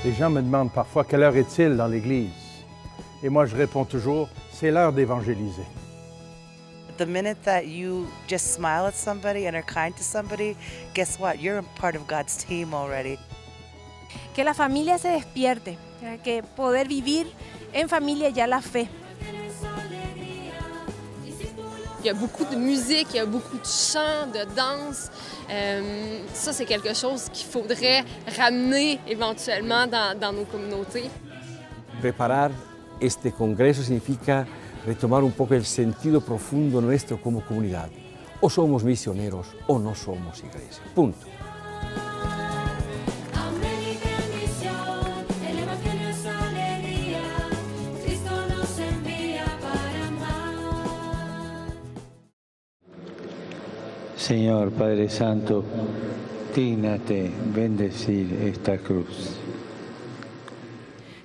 Les gens me demandent parfois quelle heure est-il dans l'Église. Et moi, je réponds toujours, c'est l'heure d'évangéliser. The minute that you just smile at somebody and are kind to somebody, guess what? You're a part of God's team already. Que la familia se despierte, que poder vivir en familia ya la fe. Il y a beaucoup de musique, il y a beaucoup de chants, de danse. Ça, c'est quelque chose qu'il faudrait ramener éventuellement dans nos communautés. Preparar este congreso significa retomar un poco el sentido profundo nuestro como comunidad. O somos misioneros o no somos iglesia. Punto. Señor Padre Santo, dígnate bendecir esta cruz.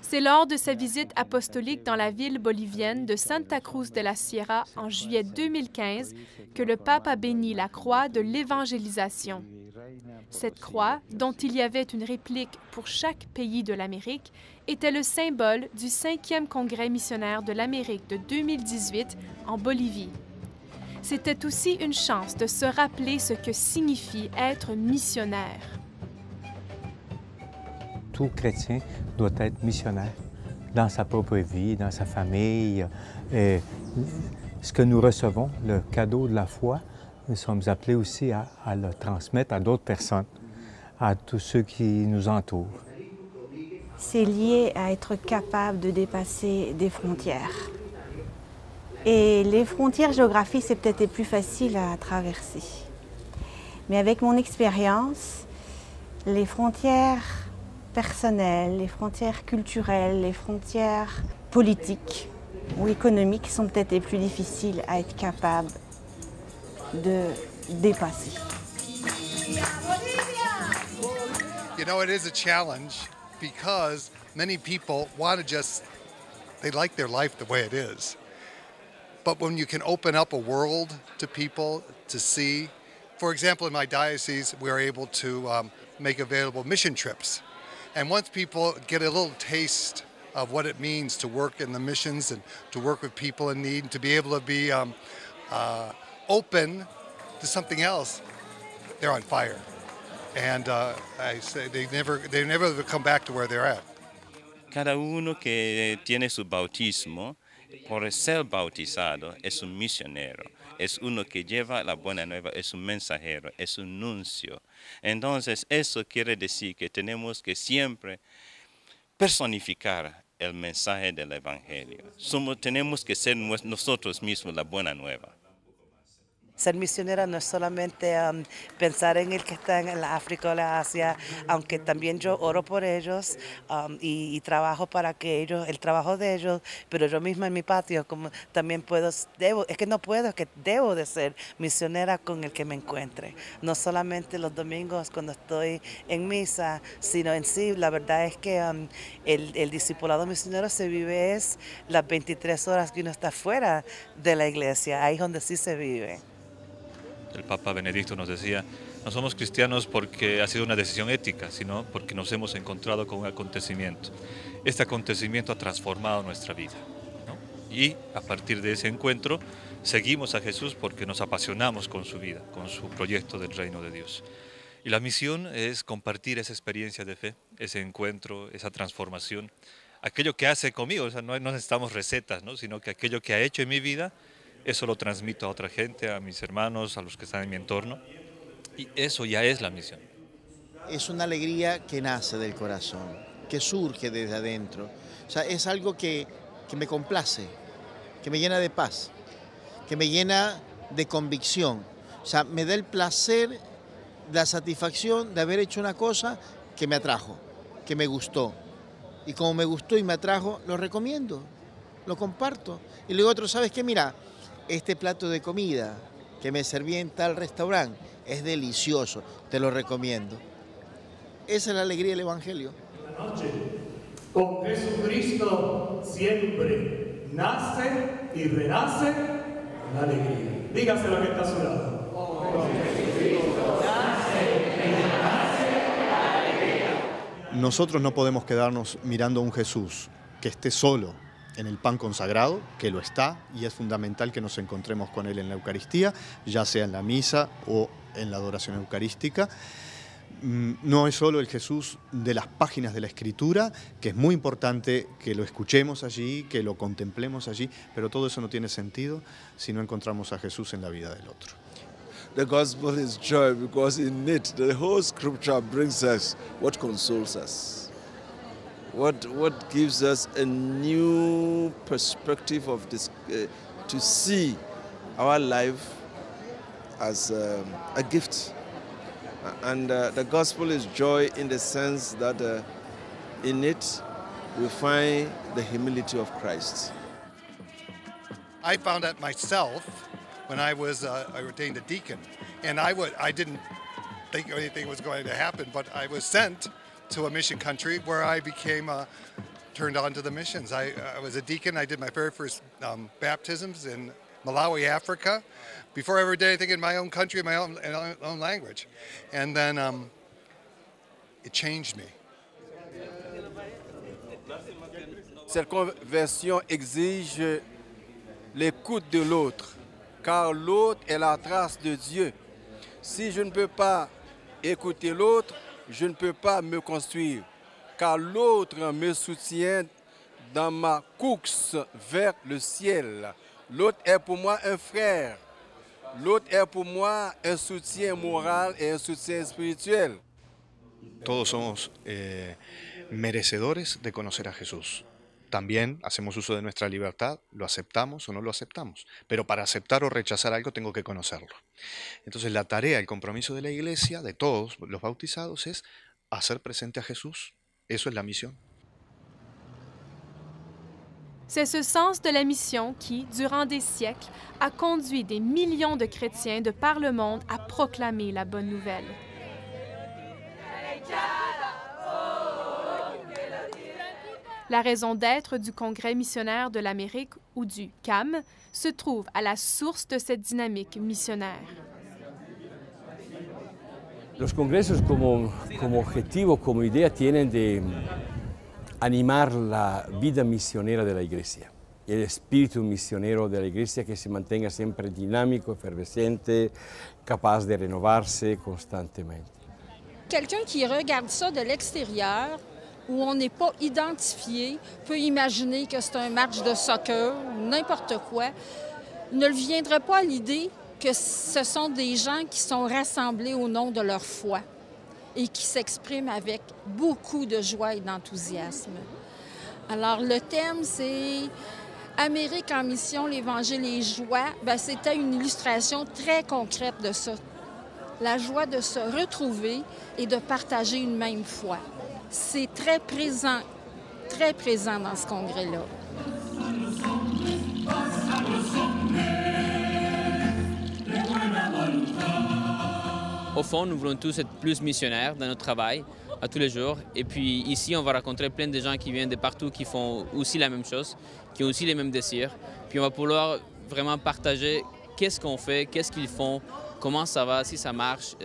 C'est lors de sa visite apostolique dans la ville bolivienne de Santa Cruz de la Sierra en juillet 2015 que le pape a béni la croix de l'évangélisation. Cette croix, dont il y avait une réplique pour chaque pays de l'Amérique, était le symbole du 5e congrès missionnaire de l'Amérique de 2018 en Bolivie. C'était aussi une chance de se rappeler ce que signifie être missionnaire. Tout chrétien doit être missionnaire dans sa propre vie, dans sa famille. Et ce que nous recevons, le cadeau de la foi, nous sommes appelés aussi à le transmettre à d'autres personnes, à tous ceux qui nous entourent. C'est lié à être capable de dépasser des frontières. Et les frontières géographiques, c'est peut-être les plus faciles à traverser. Mais avec mon expérience, les frontières personnelles, les frontières culturelles, les frontières politiques ou économiques sont peut-être les plus difficiles à être capable de dépasser. You know, it is a challenge because many people want to just, they like their life the way it is. But when you can open up a world to people to see, for example, in my diocese, we're able to make available mission trips. And once people get a little taste of what it means to work in the missions and to work with people in need and to be able to be open to something else, they're on fire. And I say they never come back to where they're at. Cada uno que tiene su bautismo, por ser bautizado, es un misionero, es uno que lleva la buena nueva, es un mensajero, es un nuncio. Entonces, eso quiere decir que tenemos que siempre personificar el mensaje del Evangelio. Tenemos que ser nosotros mismos la buena nueva. Ser misionera no es solamente pensar en el que está en la África o la Asia, aunque también yo oro por ellos y trabajo para que ellos, el trabajo de ellos, pero yo misma en mi patio como también debo de ser misionera con el que me encuentre. No solamente los domingos cuando estoy en misa, sino en sí, la verdad es que el discipulado misionero se vive es las 23 horas que uno está fuera de la iglesia, ahí es donde sí se vive. El Papa Benedicto nos decía, no somos cristianos porque ha sido una decisión ética, sino porque nos hemos encontrado con un acontecimiento. Este acontecimiento ha transformado nuestra vida, ¿no? Y a partir de ese encuentro seguimos a Jesús porque nos apasionamos con su vida, con su proyecto del reino de Dios. Y la misión es compartir esa experiencia de fe, ese encuentro, esa transformación. Aquello que hace conmigo, o sea, no necesitamos recetas, ¿no? Sino que aquello que ha hecho en mi vida, eso lo transmito a otra gente, a mis hermanos, a los que están en mi entorno, y eso ya es la misión. Es una alegría que nace del corazón, que surge desde adentro. O sea, es algo que me complace, que me llena de paz, que me llena de convicción. O sea, me da el placer, la satisfacción de haber hecho una cosa que me atrajo, que me gustó. Y como me gustó y me atrajo, lo recomiendo, lo comparto. Y luego otro, ¿sabes qué? Mira, este plato de comida que me serví en tal restaurante es delicioso, te lo recomiendo. Esa es la alegría del Evangelio. Con Jesucristo siempre. nace y renace la alegría. Dígaselo que está a su lado. Nosotros no podemos quedarnos mirando a un Jesús que esté solo en el pan consagrado, que lo está, y es fundamental que nos encontremos con Él en la Eucaristía, ya sea en la misa o en la adoración eucarística. No es solo el Jesús de las páginas de la Escritura, que es muy importante que lo escuchemos allí, que lo contemplemos allí, pero todo eso no tiene sentido si no encontramos a Jesús en la vida del otro. The gospel is joy because in it the whole scripture brings us what consoles us, what gives us a new perspective of this, to see our life as a gift. And the gospel is joy in the sense that in it we find the humility of Christ. I found that myself when I was ordained a deacon, and I didn't think anything was going to happen, but I was sent to a mission country where I became turned on to the missions. I was a deacon. I did my very first baptisms in Malawi, Africa, before I ever did anything in my own country, in my own language. And then it changed me. Cette conversion exige l'écoute de l'autre, car l'autre est la trace de Dieu. Si je ne peux pas écouter l'autre, je ne peux pas me construire, car l'autre me soutient dans ma course vers le ciel. L'autre est pour moi un frère. L'autre est pour moi un soutien moral et un soutien spirituel. Todos somos merecedores de conocer a Jesús. También hacemos uso de nuestra libertad, lo aceptamos o no lo aceptamos. Pero para aceptar o rechazar algo tengo que conocerlo. Entonces la tarea, el compromiso de la Iglesia, de todos los bautizados, es hacer presente a Jesús. Eso es la misión. C'est ce sens de la mission qui, durant des siècles, a conduit des millions de chrétiens de par le monde à proclamer la bonne nouvelle. La raison d'être du Congrès missionnaire de l'Amérique, ou du CAM, se trouve à la source de cette dynamique missionnaire. Los congresos como objetivo, como idea, tienen de animar la vida misionera de la Iglesia, el espíritu misionero de la Iglesia que se mantenga siempre dinámico, efervescente, capaz de renovarse constantemente. Quelqu'un qui regarde ça de l'extérieur, où on n'est pas identifié, peut imaginer que c'est un match de soccer ou n'importe quoi, ne lui viendrait pas à l'idée que ce sont des gens qui sont rassemblés au nom de leur foi et qui s'expriment avec beaucoup de joie et d'enthousiasme. Alors le thème, c'est Amérique en mission, l'Évangile et joie. Bien, c'était une illustration très concrète de ça. La joie de se retrouver et de partager une même foi. C'est très présent dans ce congrès-là. Au fond, nous voulons tous être plus missionnaires dans notre travail, à tous les jours. Et puis ici, on va rencontrer plein de gens qui viennent de partout, qui font aussi la même chose, qui ont aussi les mêmes désirs. Puis on va pouvoir vraiment partager qu'est-ce qu'on fait, qu'est-ce qu'ils font, comment ça va, si ça marche,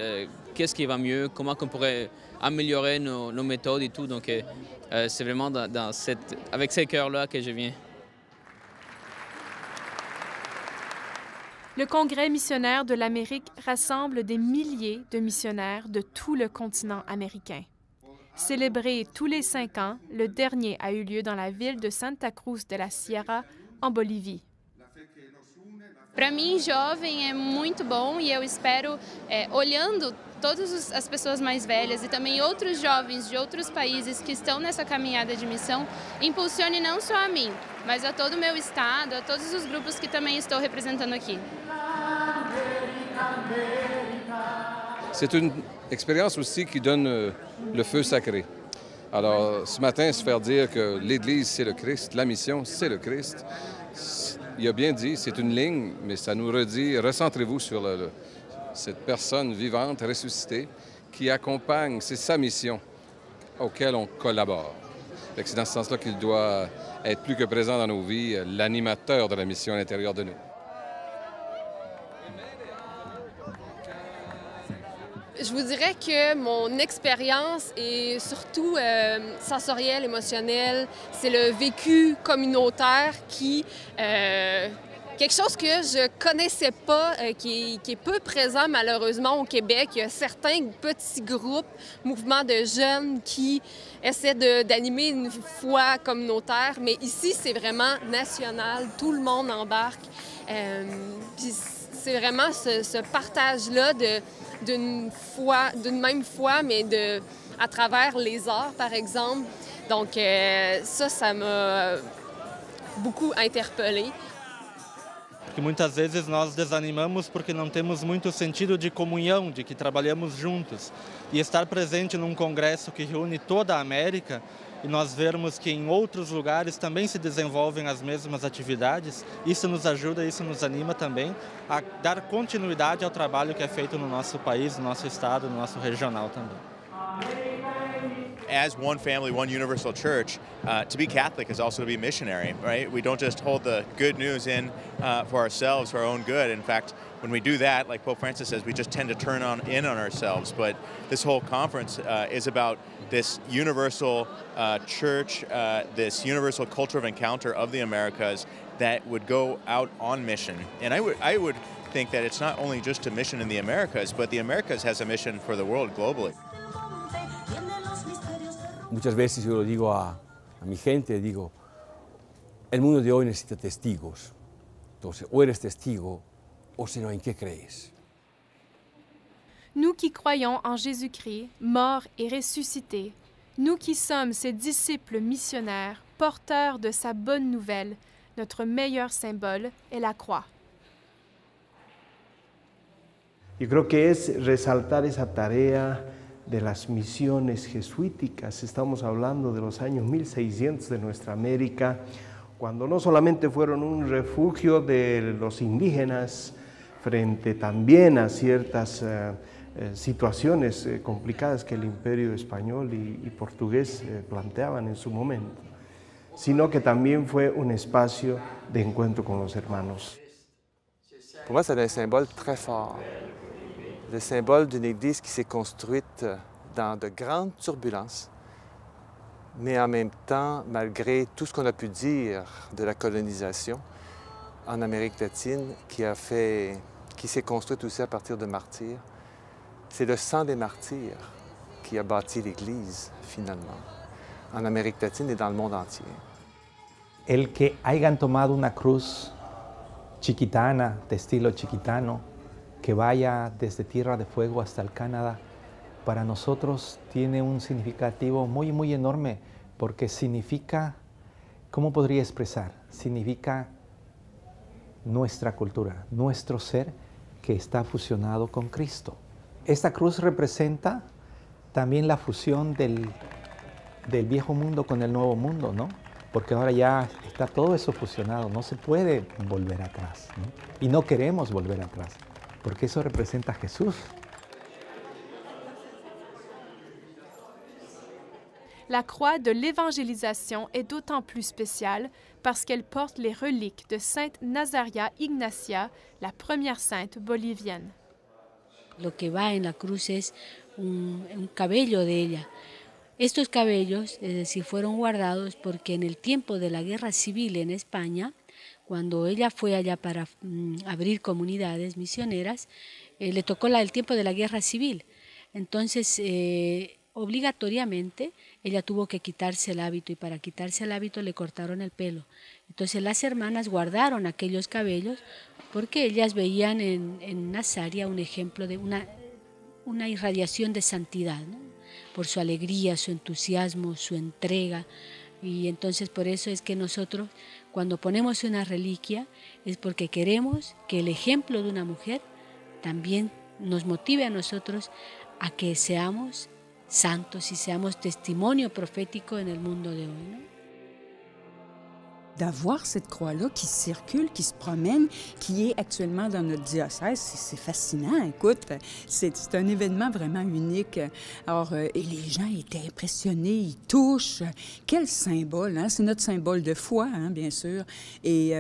qu'est-ce qui va mieux, comment on pourrait améliorer nos méthodes et tout. Donc c'est vraiment avec ces cœurs-là que je viens. Le Congrès missionnaire de l'Amérique rassemble des milliers de missionnaires de tout le continent américain. Célébré tous les 5 ans, le dernier a eu lieu dans la ville de Santa Cruz de la Sierra, en Bolívie. Para mim, jovem é muito bom e eu espero, olhando todas as pessoas mais velhas e também outros jovens de outros países que estão nessa caminhada de missão, impulsione não só a mim, mas a todo o meu estado, a todos os grupos que também estou representando aqui. C'est une expérience aussi qui donne le feu sacré. Alors, ce matin, se faire dire que l'Église, c'est le Christ, la mission, c'est le Christ, il a bien dit, c'est une ligne, mais ça nous redit, recentrez-vous sur cette personne vivante, ressuscitée, qui accompagne, c'est sa mission auquel on collabore. C'est dans ce sens-là qu'il doit être plus que présent dans nos vies, l'animateur de la mission à l'intérieur de nous. Je vous dirais que mon expérience est surtout sensorielle, émotionnelle. C'est le vécu communautaire qui... quelque chose que je connaissais pas, qui est peu présent malheureusement au Québec. Il y a certains petits groupes, mouvements de jeunes qui essaient d'animer une foi communautaire, mais ici c'est vraiment national, tout le monde embarque. Puis c'est vraiment ce partage-là d'une même foi, mais à travers les arts, par exemple. Donc ça m'a beaucoup interpellée. Porque muitas vezes nós desanimamos porque não temos muito sentido de comunhão, de que trabalhamos juntos. E estar presente num congresso que reúne toda a América e nós vermos que em outros lugares também se desenvolvem as mesmas atividades, isso nos ajuda, isso nos anima também a dar continuidade ao trabalho que é feito no nosso país, no nosso estado, no nosso regional também. As one family, one universal church, to be Catholic is also to be missionary, right? We don't just hold the good news in for ourselves, for our own good. In fact, when we do that, like Pope Francis says, we just tend to turn in on ourselves. But this whole conference is about this universal church, this universal culture of encounter of the Americas that would go out on mission. And I would think that it's not only just a mission in the Americas, but the Americas has a mission for the world globally. Muchas veces yo lo digo a mi gente, digo, el mundo de hoy necesita testigos. Entonces, o eres testigo, o si no, ¿en qué crees? Nous qui croyons en Jésus-Christ, mort et ressuscité, nous qui sommes ses disciples missionnaires, porteurs de sa bonne nouvelle, notre meilleur symbole est la croix. Yo creo que es resaltar esa tarea de las misiones jesuíticas. Estamos hablando de los años 1600 de nuestra América, cuando no solamente fueron un refugio de los indígenas frente también a ciertas situaciones complicadas que el imperio español y portugués planteaban en su momento, sino que también fue un espacio de encuentro con los hermanos. Pour moi, c'est un symbole très fort. Le symbole d'une Église qui s'est construite dans de grandes turbulences, mais en même temps, malgré tout ce qu'on a pu dire de la colonisation en Amérique latine, qui s'est construite aussi à partir de martyrs, c'est le sang des martyrs qui a bâti l'Église, finalement, en Amérique latine et dans le monde entier. El que hayan tomado una cruz chiquitana, de estilo chiquitano, que vaya desde Tierra de Fuego hasta el Canadá, para nosotros tiene un significativo muy, muy enorme, porque significa, ¿cómo podría expresar? Significa nuestra cultura, nuestro ser que está fusionado con Cristo. Esta cruz representa también la fusión del viejo mundo con el nuevo mundo, ¿no? Porque ahora ya está todo eso fusionado, no se puede volver atrás, ¿no? Y no queremos volver atrás, porque eso representa a Jesús. La croix de l'évangélisation est d'autant plus spéciale parce qu'elle porte les reliques de Sainte Nazaria Ignacia, la première sainte bolivienne. Lo que va en la cruz es un cabello de ella. Estos cabellos, es decir, fueron guardados porque en el tiempo de la guerra civil en España, cuando ella fue allá para abrir comunidades misioneras, le tocó el tiempo de la guerra civil. Entonces, obligatoriamente, ella tuvo que quitarse el hábito y para quitarse el hábito le cortaron el pelo. Entonces las hermanas guardaron aquellos cabellos porque ellas veían en Nazaria un ejemplo de una irradiación de santidad, ¿no? Por su alegría, su entusiasmo, su entrega. Y entonces por eso es que nosotros cuando ponemos una reliquia es porque queremos que el ejemplo de una mujer también nos motive a nosotros a que seamos santos y seamos testimonio profético en el mundo de hoy, ¿no? D'avoir cette croix-là qui circule, qui se promène, qui est actuellement dans notre diocèse, c'est fascinant. Écoute, c'est un événement vraiment unique. Alors, et les gens étaient impressionnés, ils touchent. Quel symbole, hein? C'est notre symbole de foi, hein, bien sûr. Et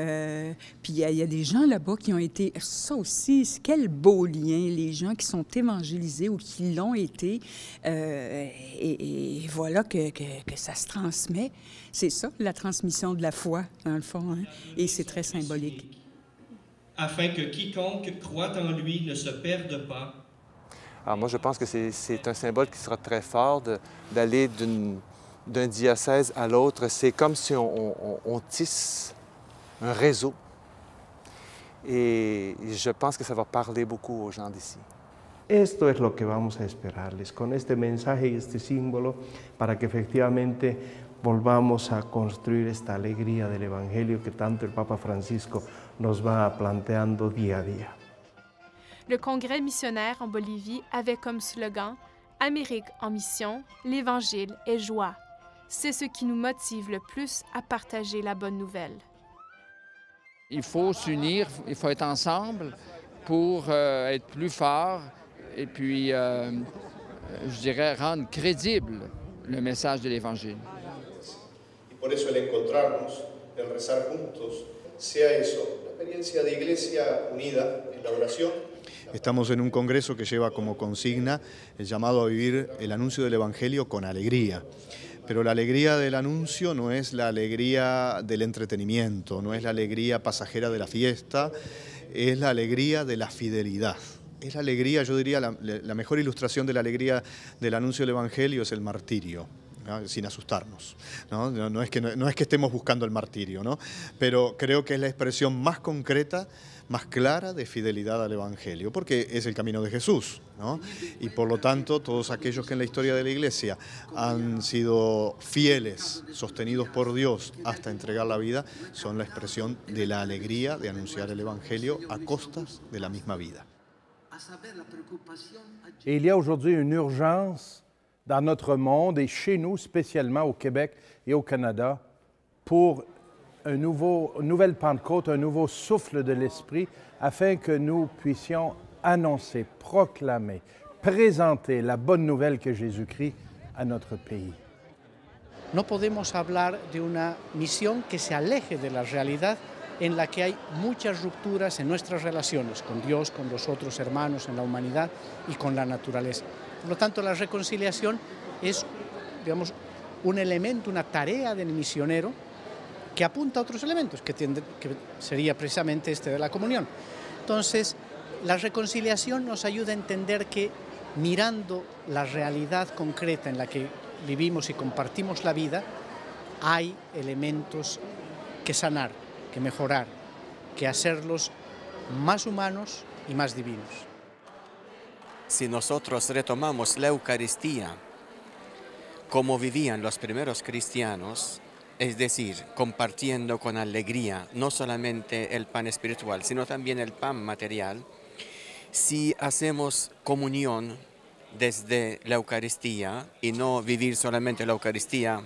puis, il y a des gens là-bas qui ont été... Ça aussi, quel beau lien, les gens qui sont évangélisés ou qui l'ont été. Et voilà que ça se transmet. C'est ça, la transmission de la foi, dans le fond, hein? Et c'est très symbolique. Afin que quiconque croit en lui ne se perde pas. Alors moi, je pense que c'est un symbole qui sera très fort d'aller d'un diocèse à l'autre. C'est comme si on tisse un réseau. Et je pense que ça va parler beaucoup aux gens d'ici. Esto es lo que vamos a esperarles con este mensaje y este símbolo para que efectivamente volvamos a construir esta alegría del Evangelio que tanto el Papa Francisco nos va planteando día a día. Le Congrès missionnaire en Bolivie avait comme slogan « Amérique en mission, l'Évangile est joie ». C'est ce qui nous motive le plus à partager la bonne nouvelle. Il faut s'unir, il faut être ensemble pour être plus fort et puis, je dirais, rendre crédible le message de l'Évangile. Por eso el encontrarnos, el rezar juntos, sea eso, la experiencia de iglesia unida en la oración. Estamos en un congreso que lleva como consigna el llamado a vivir el anuncio del Evangelio con alegría. Pero la alegría del anuncio no es la alegría del entretenimiento, no es la alegría pasajera de la fiesta, es la alegría de la fidelidad. Es la alegría, yo diría, la mejor ilustración de la alegría del anuncio del Evangelio es el martirio. ¿No? Sin asustarnos, ¿no? No es que estemos buscando el martirio, ¿no? Pero creo que es la expresión más concreta, más clara de fidelidad al Evangelio, porque es el camino de Jesús, ¿no? Y por lo tanto, todos aquellos que en la historia de la Iglesia han sido fieles, sostenidos por Dios hasta entregar la vida, son la expresión de la alegría de anunciar el Evangelio a costas de la misma vida. Et il y a aujourd'hui une urgence dans notre monde et chez nous, spécialement au Québec et au Canada, pour une nouvelle Pentecôte, un nouveau souffle de l'Esprit, afin que nous puissions annoncer, proclamer, présenter la bonne nouvelle que Jésus-Christ a notre pays. No podemos hablar de una misión que se aleje de la realidad en la que hay muchas rupturas en nuestras relaciones con Dios, con los otros hermanos en la humanidad y con la naturaleza. Por lo tanto, la reconciliación es, digamos, un elemento, una tarea del misionero que apunta a otros elementos, que sería precisamente este de la comunión. Entonces, la reconciliación nos ayuda a entender que mirando la realidad concreta en la que vivimos y compartimos la vida, hay elementos que sanar, que mejorar, que hacerlos más humanos y más divinos. Si nosotros retomamos la Eucaristía como vivían los primeros cristianos, es decir, compartiendo con alegría no solamente el pan espiritual, sino también el pan material, si hacemos comunión desde la Eucaristía y no vivir solamente la Eucaristía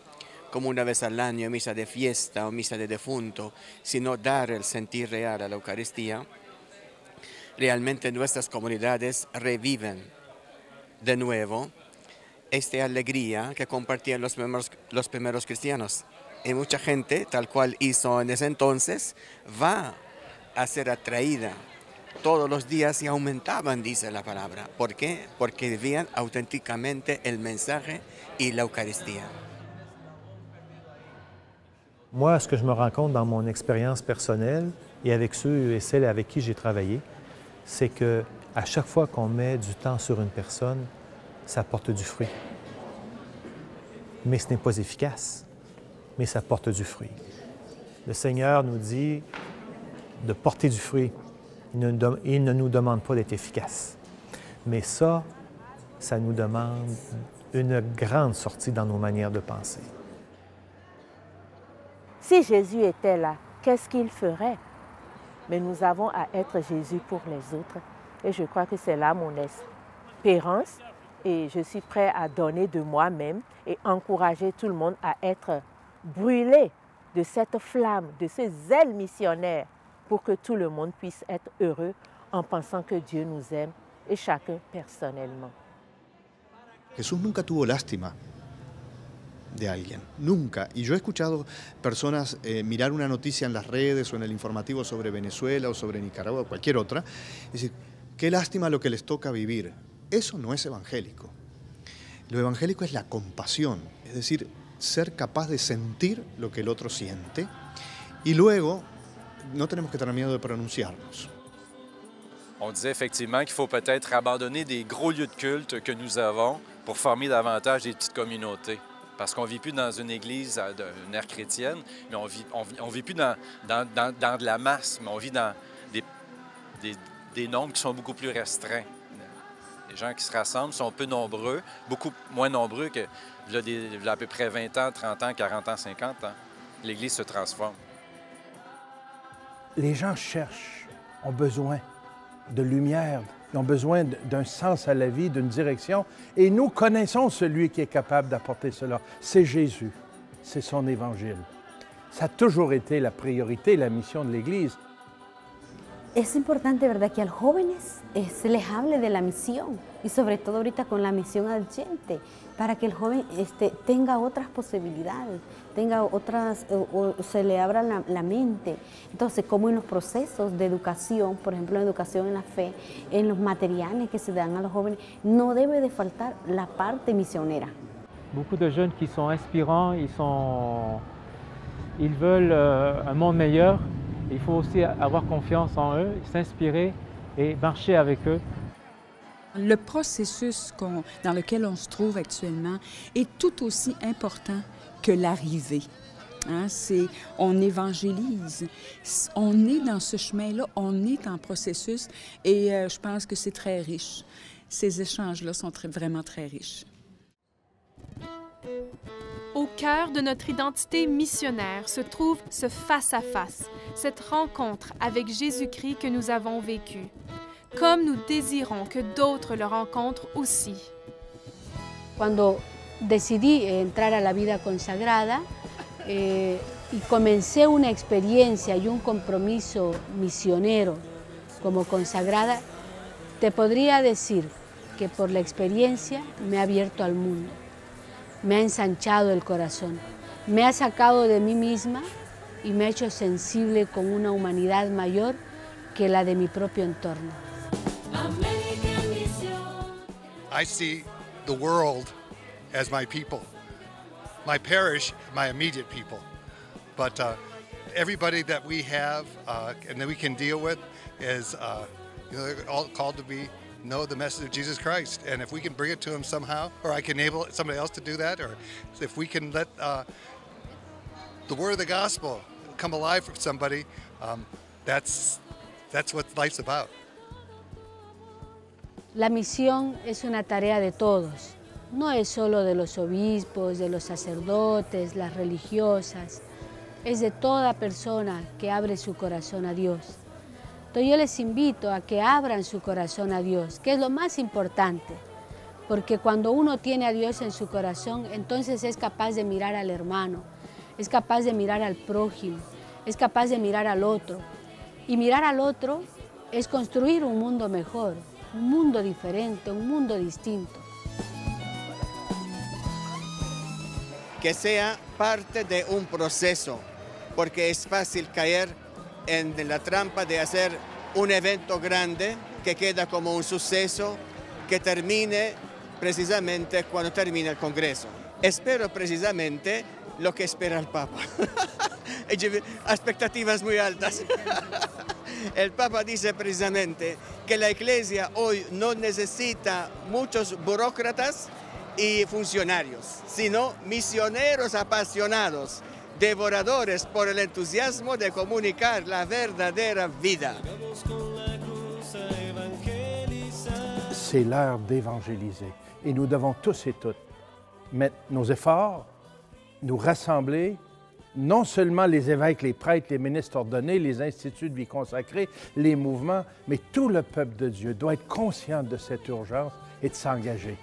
como una vez al año, misa de fiesta o misa de defunto, sino dar el sentir real a la Eucaristía, realmente nuestras comunidades reviven de nuevo esta alegría que compartían los primeros cristianos. Y mucha gente, tal cual hizo en ese entonces, va a ser atraída todos los días y aumentaban, dice la palabra. ¿Por qué? Porque vivían auténticamente el mensaje y la Eucaristía. Moi, ce que je me rends compte dans mon expérience personnelle et avec ceux et celles avec qui j'ai travaillé, c'est qu'à chaque fois qu'on met du temps sur une personne, ça porte du fruit. Mais ce n'est pas efficace, mais ça porte du fruit. Le Seigneur nous dit de porter du fruit. Il ne nous demande pas d'être efficace. Mais ça nous demande une grande sortie dans nos manières de penser. Si Jésus était là, qu'est-ce qu'il ferait? Mais nous avons à être Jésus pour les autres. Et je crois que c'est là mon espérance. Et je suis prêt à donner de moi-même et encourager tout le monde à être brûlé de cette flamme, de ce zèle missionnaire pour que tout le monde puisse être heureux en pensant que Dieu nous aime et chacun personnellement. Jesús nunca tuvo lástima de alguien, nunca. Y yo he escuchado personas mirar una noticia en las redes o en el informativo sobre Venezuela o sobre Nicaragua o cualquier otra, y decir, qué lástima lo que les toca vivir. Eso no es evangélico. Lo evangélico es la compasión, es decir, ser capaz de sentir lo que el otro siente y luego no tenemos que tener miedo de pronunciarnos. On disait effectivement qu'il faut peut-être abandonner des gros lieux de culte que nous avons pour former davantage des petites communautés. Parce qu'on ne vit plus dans une église d'une ère chrétienne, mais on vit plus dans de la masse, mais on vit dans des nombres qui sont beaucoup plus restreints. Les gens qui se rassemblent sont peu nombreux, beaucoup moins nombreux que il y a à peu près 20 ans, 30 ans, 40 ans, 50 ans. L'Église se transforme. Les gens cherchent, ont besoin de lumière, ils ont besoin d'un sens à la vie, d'une direction. Et nous connaissons celui qui est capable d'apporter cela. C'est Jésus, c'est son évangile. Ça a toujours été la priorité, la mission de l'Église. Es importante, ¿verdad?, que a los jóvenes se les hable de la misión y sobre todo ahorita con la misión adyente, para que el joven tenga otras posibilidades, tenga otras, o se le abra la mente. Entonces, como en los procesos de educación, por ejemplo, en educación en la fe, en los materiales que se dan a los jóvenes, no debe de faltar la parte misionera. Beaucoup de jeunes qui sont inspirants, ils veulent un monde meilleur. Il faut aussi avoir confiance en eux, s'inspirer et marcher avec eux. Le processus dans lequel on se trouve actuellement est tout aussi important que l'arrivée. Hein, on évangélise, on est dans ce chemin-là, on est en processus et je pense que c'est très riche. Ces échanges-là sont vraiment très riches. Au cœur de notre identité missionnaire se trouve ce face-à-face, cette rencontre avec Jésus-Christ que nous avons vécue, comme nous désirons que d'autres le rencontrent aussi. Cuando decidí entrar a la vida consagrada y comencé una experiencia y un compromiso misionero como consagrada, te podría decir que por la experiencia me ha abierto al mundo. Me ha ensanchado el corazón, me ha sacado de mí misma y me ha hecho sensible con una humanidad mayor que la de mi propio entorno. I see the world as my people, my parish, my immediate people, but everybody that we have and that we can deal with is they're all called to know the message of Jesus Christ, and if we can bring it to them somehow, or I can enable somebody else to do that, or if we can let the word of the gospel come alive for somebody, that's what life's about. La misión es una tarea de todos, no es solo de los obispos, de los sacerdotes, las religiosas, es de toda persona que abre su corazón a Dios. Entonces yo les invito a que abran su corazón a Dios, que es lo más importante, porque cuando uno tiene a Dios en su corazón, entonces es capaz de mirar al hermano, es capaz de mirar al prójimo, es capaz de mirar al otro. Y mirar al otro es construir un mundo mejor, un mundo diferente, un mundo distinto. Que sea parte de un proceso, porque es fácil caer en la trampa de hacer un evento grande que queda como un suceso que termine precisamente cuando termine el Congreso. Espero precisamente lo que espera el Papa. Expectativas muy altas. El Papa dice precisamente que la Iglesia hoy no necesita muchos burócratas y funcionarios, sino misioneros apasionados, devoradores por el entusiasmo de comunicar la verdadera vida. C'est l'heure d'évangéliser. Et nous devons tous et toutes mettre nos efforts, nous rassembler, non seulement les évêques, les prêtres, les ministres ordonnés, les instituts de vie consacrée, les mouvements, mais tout le peuple de Dieu doit être conscient de cette urgence et de s'engager.